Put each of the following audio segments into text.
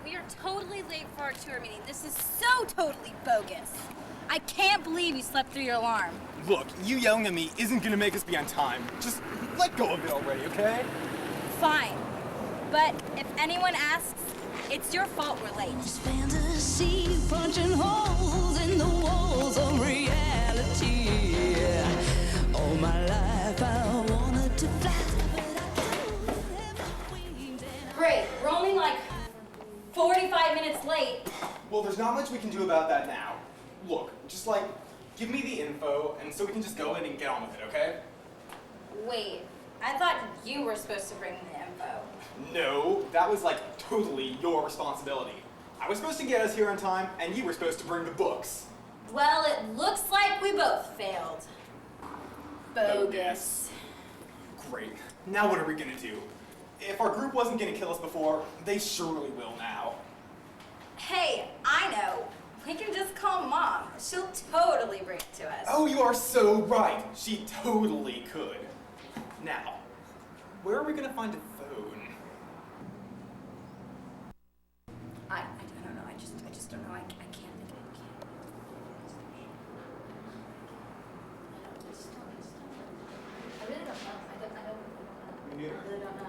We are totally late for our tour meeting. This is so totally bogus. I can't believe you slept through your alarm. Look, you yelling at me isn't gonna make us be on time. Just let go of it already, okay? Fine. But if anyone asks, it's your fault we're late. This fantasy punching holes in the walls of reality. All my life I wanted to fly, but I don't have my wings. Great, we're only like 45 minutes late. Well, there's not much we can do about that now. Look, just give me the info, and so we can just go in and get on with it, okay? Wait, I thought you were supposed to bring the info. No, that was totally your responsibility. I was supposed to get us here on time, and you were supposed to bring the books. Well, it looks like we both failed. Bogus. Great. Now what are we gonna do? If our group wasn't gonna kill us before, they surely will now. Hey, I know. We can just call Mom. She'll totally bring it to us. Oh, you are so right. She totally could. Now, where are we gonna find a phone? I don't know. I just don't know. I can't think of it. I really don't know. Me neither. I really don't know.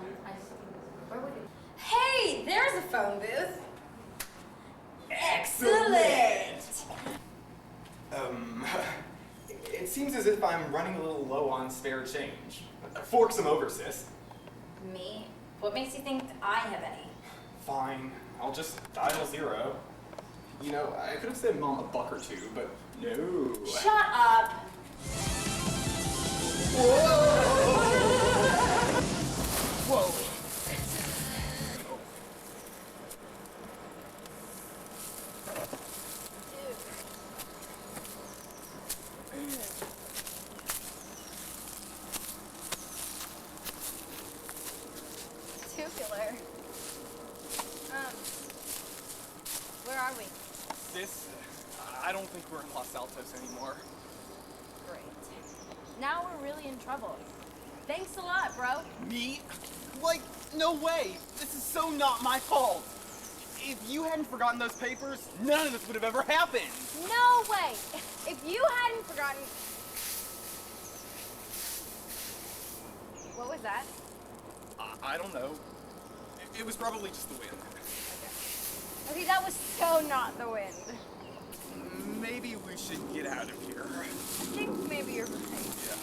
Where would it? Hey, there's a phone booth. Excellent! It seems as if I'm running a little low on spare change. Fork some over, sis. Me? What makes you think I have any? Fine, I'll just dial 0. You know, I could have said Mom a buck or two, but no. Shut up! Whoa! Tubular. Where are we? Sis, I don't think we're in Los Altos anymore. Great. Now we're really in trouble. Thanks a lot, bro. Me? No way! This is so not my fault! If you hadn't forgotten those papers, none of this would have ever happened! No way! If you hadn't forgotten... What was that? I don't know. It was probably just the wind. Okay, that was so not the wind. Maybe we should get out of here. I think maybe you're right. Yeah.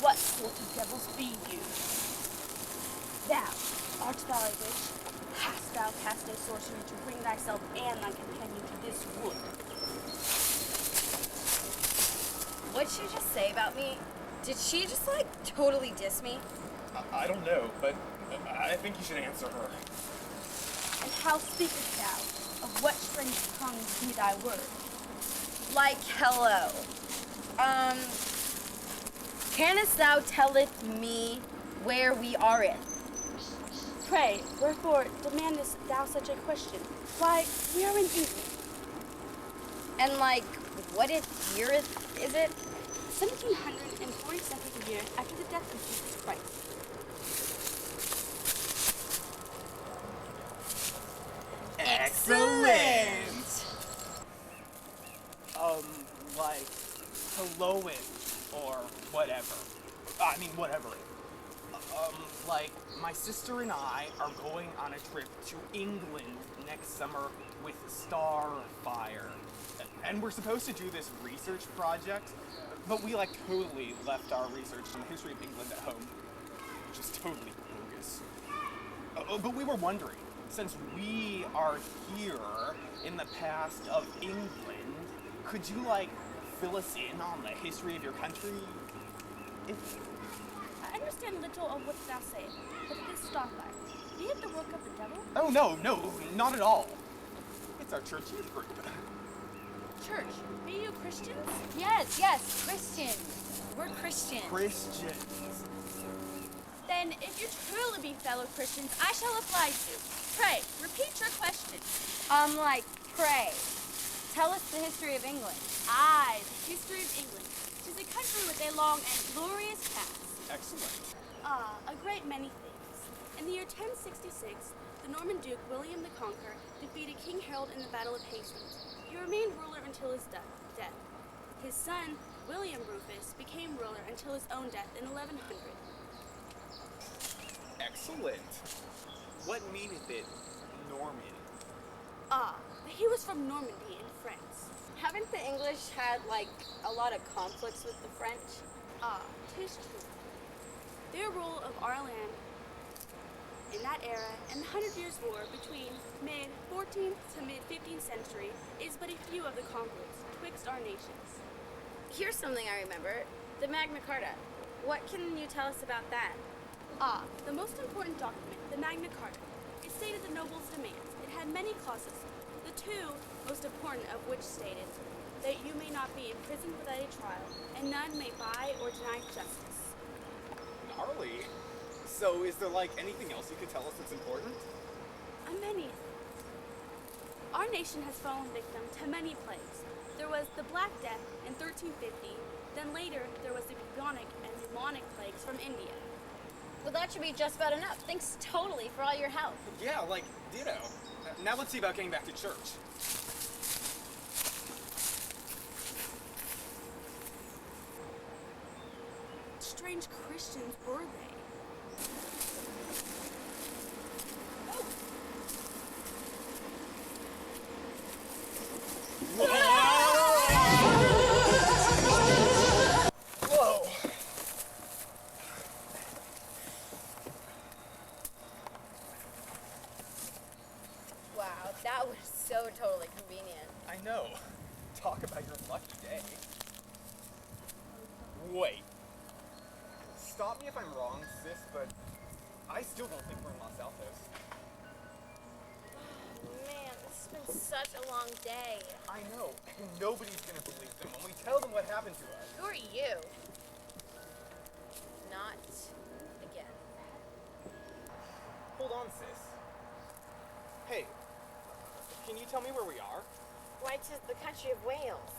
What sort of devils be you? Thou, art thou a witch? Hast thou cast a sorcery to bring thyself and thy companion to this wood? What'd she just say about me? Did she just totally diss me? I don't know, but I think you should answer her. And how speakest thou? Of what strange tongue be thy word? Like hello. Canst thou telleth me where we are in? Pray, wherefore demandest thou such a question? Why, we are in England. And what year is it? 1742nd year after the death of Jesus Christ. Excellent! Helloin, or whatever. I mean, whatever. My sister and I are going on a trip to England next summer with Starfire. And we're supposed to do this research project, but we totally left our research on the history of England at home. Just totally bogus. But we were wondering, since we are here in the past of England, could you fill us in on the history of your country? I understand little of what thou sayest, but this Starfire, be it the work of the devil? Oh, no, not at all. It's our church youth group. Church, be you Christians? Yes, Christians. We're Christians. Christians. Then, if you truly be fellow Christians, I shall oblige you. Pray, repeat your question. Pray. Tell us the history of England. Aye, the history of England. 'Tis a country with a long and glorious past. Excellent. A great many things. In the year year 1066, the Norman Duke William the Conqueror defeated King Harold in the Battle of Hastings. He remained ruler until his death. His son, William Rufus, became ruler until his own death in 1100. Excellent. What meaneth it, Norman? He was from Normandy in France. Haven't the English had, like, a lot of conflicts with the French? 'Tis true. Their rule of our land in that era and the 100 Years' War between mid-14th to mid-15th century is but a few of the conflicts twixt our nations. Here's something I remember. The Magna Carta. What can you tell us about that? The most important document, the Magna Carta, it stated the nobles' demands. It had many clauses, the two most important of which stated that you may not be imprisoned without a trial, and none may buy or deny justice. Gnarly. So is there like anything else you could tell us that's important? Many. Our nation has fallen victim to many plagues. There was the Black Death in 1350, then later there was the bubonic and pneumonic plagues from India. Well, that should be just about enough. Thanks totally for all your help. Yeah, like, ditto. Now let's see about getting back to church. Strange Christians were they? Whoa! Wow, that was so totally convenient. I know. Talk about your lucky day. Wait. Stop me if I'm wrong, sis, but I still don't think we're in Los Altos. Man, this has been such a long day. I know, and nobody's gonna believe them when we tell them what happened to us. Who are you? Not again. Hold on, sis. Hey, can you tell me where we are? Why, 'tis the country of Wales.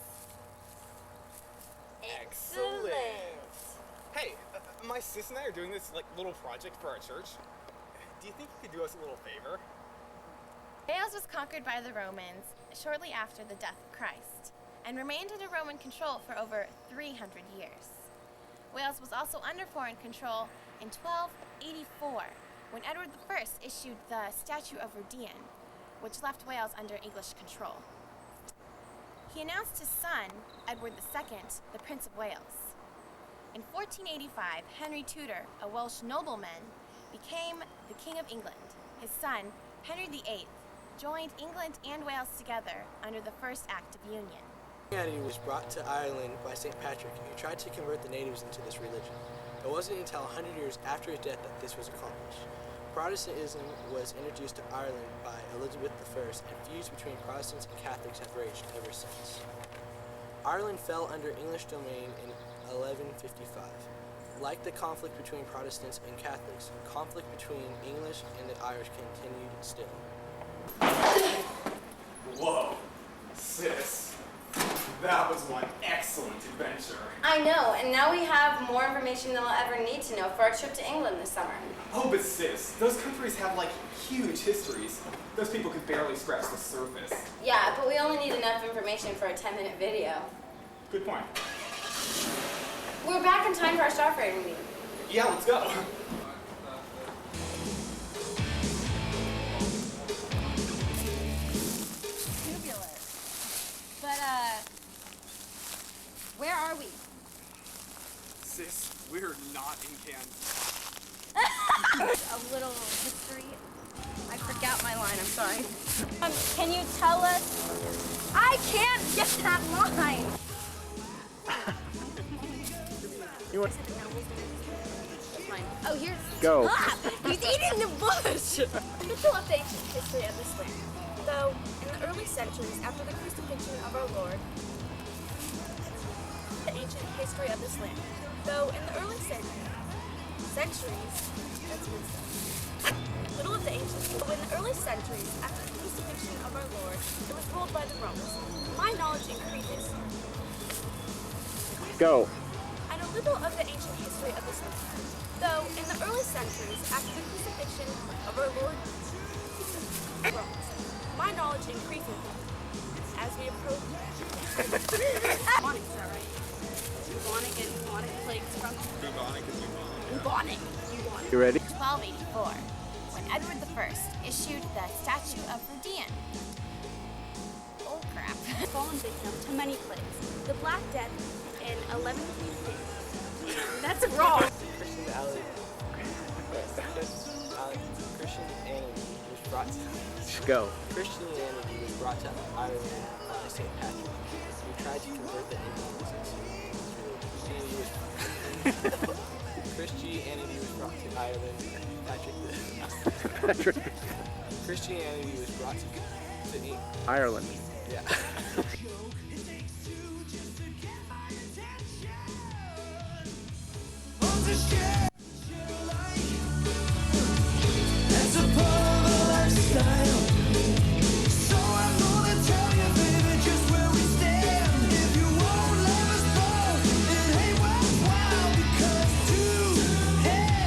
Hey, my sis and I are doing this like little project for our church. Do you think you could do us a little favor? Wales was conquered by the Romans shortly after the death of Christ and remained under Roman control for over 300 years. Wales was also under foreign control in 1284 when Edward I issued the Statute of Verdian, which left Wales under English control. He announced his son, Edward II, the Prince of Wales. In 1485, Henry Tudor, a Welsh nobleman, became the King of England. His son, Henry VIII, joined England and Wales together under the First Act of Union. Christianity was brought to Ireland by St. Patrick, who tried to convert the natives into this religion. It wasn't until 100 years after his death that this was accomplished. Protestantism was introduced to Ireland by Elizabeth I, and feuds between Protestants and Catholics have raged ever since. Ireland fell under English domain in 1155. Like the conflict between Protestants and Catholics, conflict between English and the Irish continued still. Whoa, sis. That was one excellent adventure. I know, and now we have more information than we'll ever need to know for our trip to England this summer. Oh, but sis, those countries have like huge histories. Those people could barely scratch the surface. Yeah, but we only need enough information for a 10-minute video. Good point. We're back in time for our Starfire meeting. Yeah, let's go. But, where are we? Sis, we're not in Kansas. A little history. I forgot my line, I'm sorry. Can you tell us? I can't get that line! You want? Fine. Oh, here's... Go. Stop! He's eating the bush! Little of the ancient history of this land. Though, in the early centuries after the crucifixion of our Lord, the ancient history of this land. Though, in the early centuries, that's wisdom. Little of the ancient, though in the early centuries after the crucifixion of our Lord, it was ruled by the Romans. My knowledge increases. Go. And a little of the ancient history of this land. Though, in the early centuries after the crucifixion we approach bubonic, is that right? Bubonic and bubonic plagues from bubonic. You ready? 1284, when Edward I issued the Statute of Freudian. Oh crap. Fallen victim to many plagues. The Black Death in 1136. That's wrong. Christianity was brought to Christianity was brought to Ireland by St. Patrick, who tried to convert the Indians into his religion. Christianity was brought to Ireland. Christianity was brought to Ireland. Ireland. Yeah.